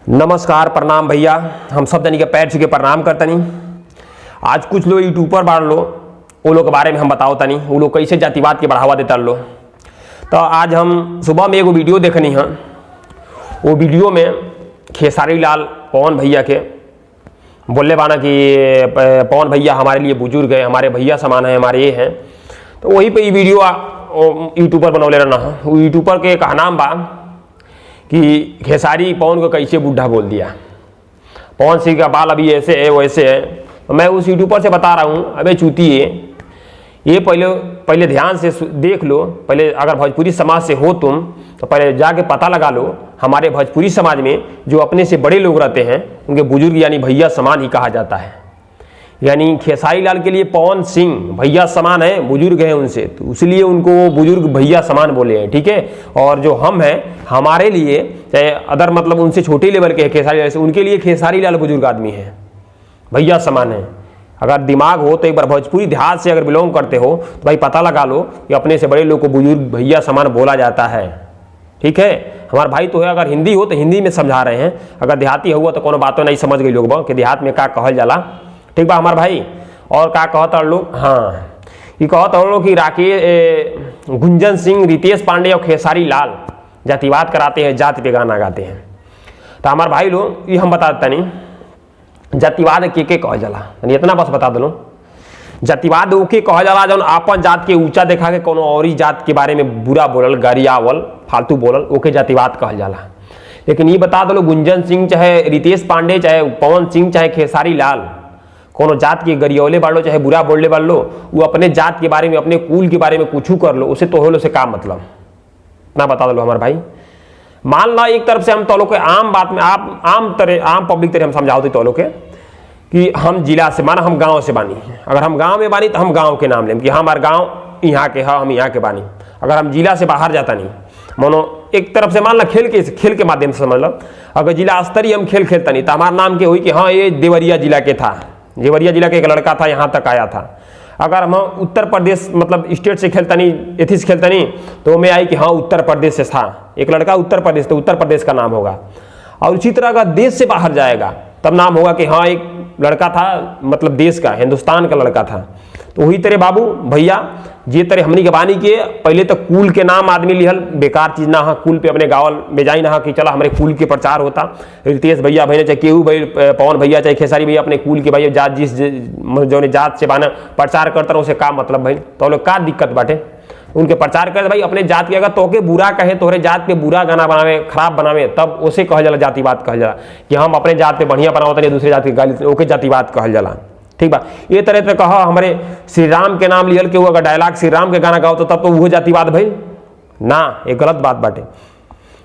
नमस्कार, प्रणाम भैया। हम सब जनी के पैर छू के प्रणाम करतनी। आज कुछ लोग यूट्यूबर बाढ़ लो, वो लोग के बारे में हम बताओ तनी, वो लोग कैसे जातिवाद के बढ़ावा देता लो। तो आज हम सुबह में एगो वीडियो देखनी है। वो वीडियो में खेसारी लाल पवन भैया के बोलने बाना कि पवन भैया हमारे लिए बुजुर्ग है, हमारे भैया समान है, हमारे ये हैं। तो वहीं पे ये वीडियो यूट्यूबर बनौले रहना है। वो यूट्यूबर के कहा नाम बा कि खेसारी पवन को कैसे बुढ़ा बोल दिया, पवन सिंह का बाल अभी ऐसे है वैसे है। तो मैं उस यूट्यूबर से बता रहा हूँ, अबे चूतिए, ये पहले ध्यान से देख लो। पहले अगर भोजपुरी समाज से हो तुम तो पहले जाके पता लगा लो, हमारे भोजपुरी समाज में जो अपने से बड़े लोग रहते हैं उनके बुजुर्ग यानी भैया समान ही कहा जाता है। यानी खेसारी लाल के लिए पवन सिंह भैया समान है, बुजुर्ग हैं उनसे, तो इसलिए उनको बुजुर्ग भैया समान बोले हैं, ठीक है। और जो हम हैं, हमारे लिए चाहे अदर मतलब उनसे छोटे लेवल के हैं खेसारी लाल से, उनके लिए खेसारी लाल बुजुर्ग आदमी है, भैया समान है। अगर दिमाग हो तो एक बार भोजपुरी देहात से अगर बिलोंग करते हो तो भाई पता लगा लो कि अपने से बड़े लोग को बुजुर्ग भैया समान बोला जाता है, ठीक है। हमारा भाई तो है, अगर हिंदी हो तो हिंदी में समझा रहे हैं, अगर देहाती हुआ तो कोनो बातों नहीं समझ गई लोग कि देहात में क्या कहल जाला, ठीक बा हमारे भाई। और क्या कहता लोग, हाँ ये कहता लोग कि राकेश गुंजन सिंह, रितेश पांडे और खेसारी लाल जातिवाद कराते हैं, जाति पे गाना गाते हैं। तो हमारे भाई लोग ये हम बताते नहीं जातिवाद के कहल जाला, इतना बस बता दो। जातिवाद ओके कहल जाला जौन आपन जात के ऊंचा देखा के कोनो और जात के बारे में बुरा बोलल, गरियावल, फालतू बोलल, ओके जातिवाद कहल जाला। लेकिन ये बता दो गुंजन सिंह चाहे रितेश पांडे चाहे पवन सिंह चाहे खेसारी लाल कोनो जात के गरियौले बाढ़ लो चाहे बुरा बोलने बाढ़ लो, वो अपने जात के बारे में अपने कुल के बारे में कुछ कर लो, उसे तो हो लो से का मतलब ना बता दो हमारे भाई। मान लो एक तरफ से हम तो लोग के आम बात में आम पब्लिक तरह हम समझाओ तो लोग के कि हम जिला से माना हम गांव से बानी, अगर हम गांव में बानी तो हम गांव के नाम लें कि हमारे गांव यहाँ के है, हम यहाँ के बानी। अगर हम जिला से बाहर जाता नहीं, मानो एक तरफ से मान लो खेल के माध्यम से समझ लो, अगर जिला स्तरीय हम खेल खेलता नहीं तो हमारा नाम के हुई कि हाँ ये देवरिया जिला के था, देवरिया जिला के एक लड़का था, यहाँ तक आया था। अगर हम उत्तर प्रदेश मतलब स्टेट से खेलता नहीं, एथी से खेलता नहीं, तो मैं आई कि हाँ उत्तर प्रदेश से था एक लड़का, उत्तर प्रदेश, तो उत्तर प्रदेश का नाम होगा। और उसी तरह अगर देश से बाहर जाएगा तब नाम होगा कि हाँ एक लड़का था मतलब देश का, हिंदुस्तान का लड़का था। तो वही तरह बाबू भैया जे तरह हमनी के बानी के पहले तो कुल के नाम आदमी लिहल बेकार चीज ना है, कुल पे अपने गाँव में जाई ना कि चला हमारे कुल के प्रचार होता। रितेश भैया भैया चाहे केहू भाई, पवन भैया चाहे खेसारी भैया अपने कुल के भाई जात जिस जो जात से बाना प्रचार करता उसे का मतलब भाई, तो लोग का दिक्कत बाटे उनके प्रचार कर भाई अपने जात के। अगर तोके बुरा कहे, तोहरे जात पे बुरा गाना बनावे, खराब बनावे, तब उसे कहल जाला जातिवाद कहल जाला कि हम अपने जात पे बढ़िया बनावत नहीं, दूसरे जात के गाली, ओके जातिवाद कहल जाला, ठीक बा। ये तरह से कहा हमारे श्री राम के नाम लियल के वो अगर डायलॉग श्री राम के गाना गाओ तो तब तो वो जातिवाद भाई ना, ये गलत बात बाटे।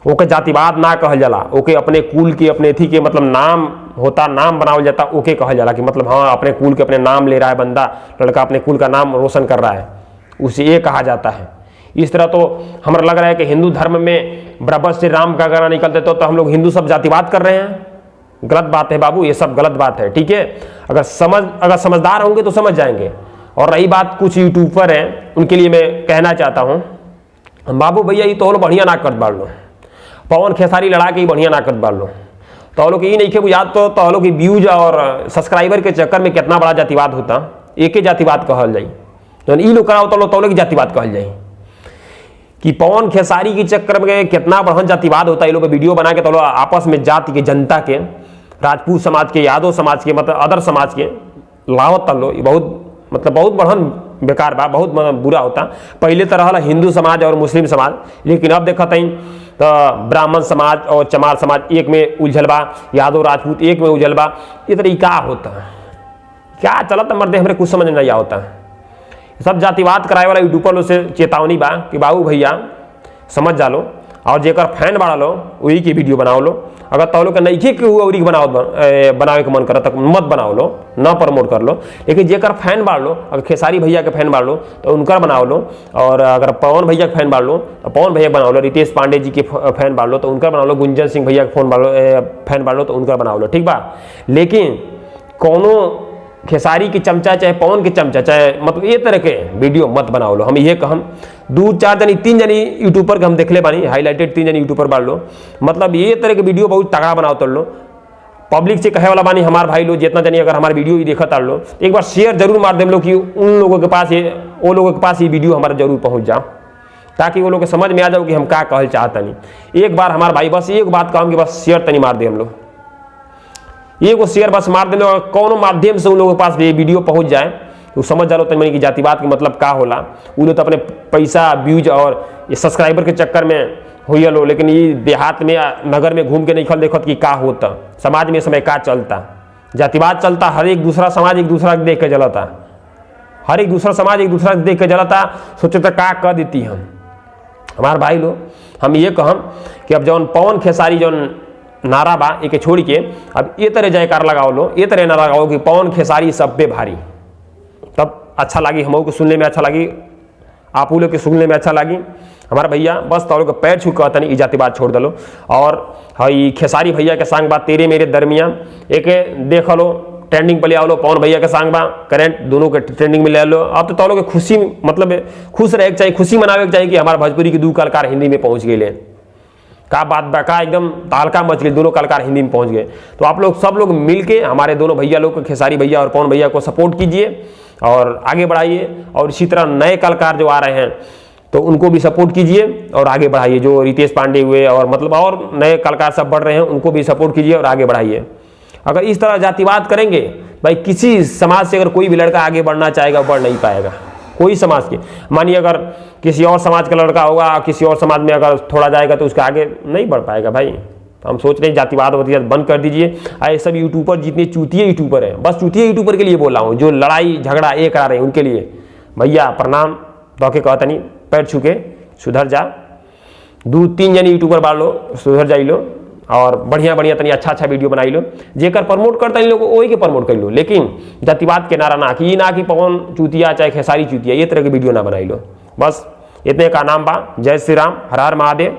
ओके जातिवाद ना कहल जाला, ओके अपने कुल के अपने थी के मतलब नाम होता, नाम बनावल जाता, ओके कहल जाला कि मतलब हाँ अपने कुल के अपने नाम ले रहा है बंदा, लड़का अपने कुल का नाम रोशन कर रहा है, उसे ये कहा जाता है। इस तरह तो हमारा लग रहा है कि हिंदू धर्म में बराबर से राम का गाना निकलते तो हम लोग हिंदू सब जातिवाद कर रहे हैं। गलत बात है बाबू, ये सब गलत बात है, ठीक है। अगर समझदार होंगे तो समझ जाएंगे। और रही बात कुछ यूट्यूबर हैं, उनके लिए मैं कहना चाहता हूँ, बाबू भैया ये तो बढ़िया नाकत बाढ़ लो, पवन खेसारी लड़ा के ही बढ़िया नाकत बाढ़ लो, तो लोग ये नहीं खे बुझात तो लोग व्यूज और सब्सक्राइबर के चक्कर में कितना बड़ा जातिवाद होता, एक ही जातिवाद कहल जाई, तो ई लोग कराओ तो लोग जातिवाद कहल जाई कि पवन खेसारी के चक्कर में कितना बढ़न जातिवाद होता है। ये लोग वीडियो बना के तो लोग आपस में जाति के, जनता के, राजपूत समाज के, यादव समाज के, मतलब अदर समाज के लावत तलो, बहुत बढ़न बेकार बा, बहुत बुरा होता। पहले तो रहा हिंदू समाज और मुस्लिम समाज, लेकिन अब देखत हई तो ब्राह्मण समाज और चमार समाज एक में उलझल बा, यादव राजपूत एक में उलझल बा। ये तरह क्या होता है, क्या चलत मर्दे हमारे कुछ समझ नहीं आता। सब जातिवाद कराए वाला यूट्यूबर से चेतावनी बा कि बाबू भैया समझ जा लो, और जेकर फैन बना लो वही की वीडियो बनाओ लो। अगर तो लोग नहीं के औरी बनावे के मन करे तो मत बनाओ लो, ना प्रमोट कर लो। लेकिन जेकर फैन बाढ़ लो, अगर खेसारी भैया के फैन बाढ़ लो तो उनका बनाओ लो, और अगर पवन भैया के फैन बाढ़ लो तो पवन भैया बनाओ लो, रितेश पांडे जी के फैन बाढ़ लो तो उनका बनाओ लो, गुंजन सिंह भैया के फैन बाढ़ लो तो उनका बनाओ लो, ठीक बा। लेकिन कोनो खेसारी के चमचा चाहे पवन के चमचा चाहे मतलब ये तरह के वीडियो मत बनाओ लो। हम ये कहम 2-4 जनी 3 जनी यूट्यूबर के हम देखले बानी, हाईलाइटेड 3 जनी यूट्यूबर बाड़ लो, मतलब ये तरह के वीडियो बहुत तगड़ा बनाओ तर लो। पब्लिक से कहे वाला बानी हमार भाई लो, जितना जनी अगर हमारे वीडियो ही देखा तार लो, एक बार शेयर जरूर मार देम लो कि उन लोगों के पास वो लोगों के पास ये वीडियो हमारा जरूर पहुंच जाओ, ताकि वो लोग के समझ में आ जाओ कि हम क्या कहल चाहतनी। एक बार हमारे भाई बस एक बात कहम कि बस शेयर तनी मार दे हम लोग, एगो शेयर बस मार देने, अगर कौन माध्यम से उन लोगों के पास ये वीडियो पहुंच जाए तो समझ जाओ तनी कि जातिवाद के मतलब का होला। वो लोग तो अपने पैसा व्यूज और ये सब्सक्राइबर के चक्कर में हुई लो, लेकिन ये देहात में नगर में घूम के नहीं खल देखत कि का होता, समाज में समय का चलता, जातिवाद चलता, हर एक दूसरा समाज एक दूसरा देख के जलता, हर एक दूसरा समाज एक दूसरा देख के जलता। सोचे तो का कह देती हम हमारे भाई लोग। हम ये कहम कि अब जौन पवन खेसारी जौन नारा बा एक छोड़ के अब ये तरह जयकार लगाओ लो, ये तरह नारा लगाओ कि पवन खेसारी सब पे भारी, तब अच्छा लगी, हम को सुनने में अच्छा लगी, आप लोग के सुनने में अच्छा लगी। हमारा भैया बस तो लोग पैर छू कहता नहीं, जातिवाद छोड़ दलो। और हई खेसारी भैया के संग बात तेरे मेरे दरमियान एक देख लो, ट्रेंडिंग पे ले आओ लो, पवन भैया के संग बा करेंट दोनों के ट्रेंडिंग में ले लो। अब तो लोग खुशी मतलब खुश रहे चाहिए, खुशी मनावे के चाहिए कि हमारे भोजपुरी के 2 कलाकार हिंदी में पहुंच गए। का बात बा का एकदम तालका मच गई, दोनों कलाकार हिंदी में पहुंच गए। तो आप लोग सब लोग मिलके हमारे दोनों भैया लोग खेसारी भैया और पवन भैया को सपोर्ट कीजिए और आगे बढ़ाइए। और इसी तरह नए कलाकार जो आ रहे हैं तो उनको भी सपोर्ट कीजिए और आगे बढ़ाइए। जो रितेश पांडे हुए और मतलब और नए कलाकार सब बढ़ रहे हैं उनको भी सपोर्ट कीजिए और आगे बढ़ाइए। अगर इस तरह जातिवाद करेंगे भाई, किसी समाज से अगर कोई भी लड़का आगे बढ़ना चाहेगा बढ़ नहीं पाएगा। कोई समाज के मानिए अगर किसी और समाज का लड़का होगा, किसी और समाज में अगर थोड़ा जाएगा तो उसका आगे नहीं बढ़ पाएगा भाई। तो हम सोच रहे हैं जातिवाद वतिवाद बंद कर दीजिए। ऐसे सब यूट्यूबर जितने चूतिए यूट्यूबर हैं, बस चूतिए यूट्यूबर के लिए बोल रहा हूँ, जो लड़ाई झगड़ा ये करा रहे हैं उनके लिए भैया प्रणाम तो के कहता नहीं, पैर छू के सुधर जा। 2-3 जनी यूट्यूबर बाल लो, सुधर जाई लो और बढ़िया बढ़िया तनी अच्छा वीडियो बनाई लो। जेकर प्रमोट करता लोग वही के प्रमोट कर लो, लेकिन जातिवाद के नारा ना कि पवन चूतिया चाहे खेसारी चूतिया ये तरह के वीडियो ना बनाई लो। बस इतने का नाम बा। जय श्री राम, हर हर महादेव।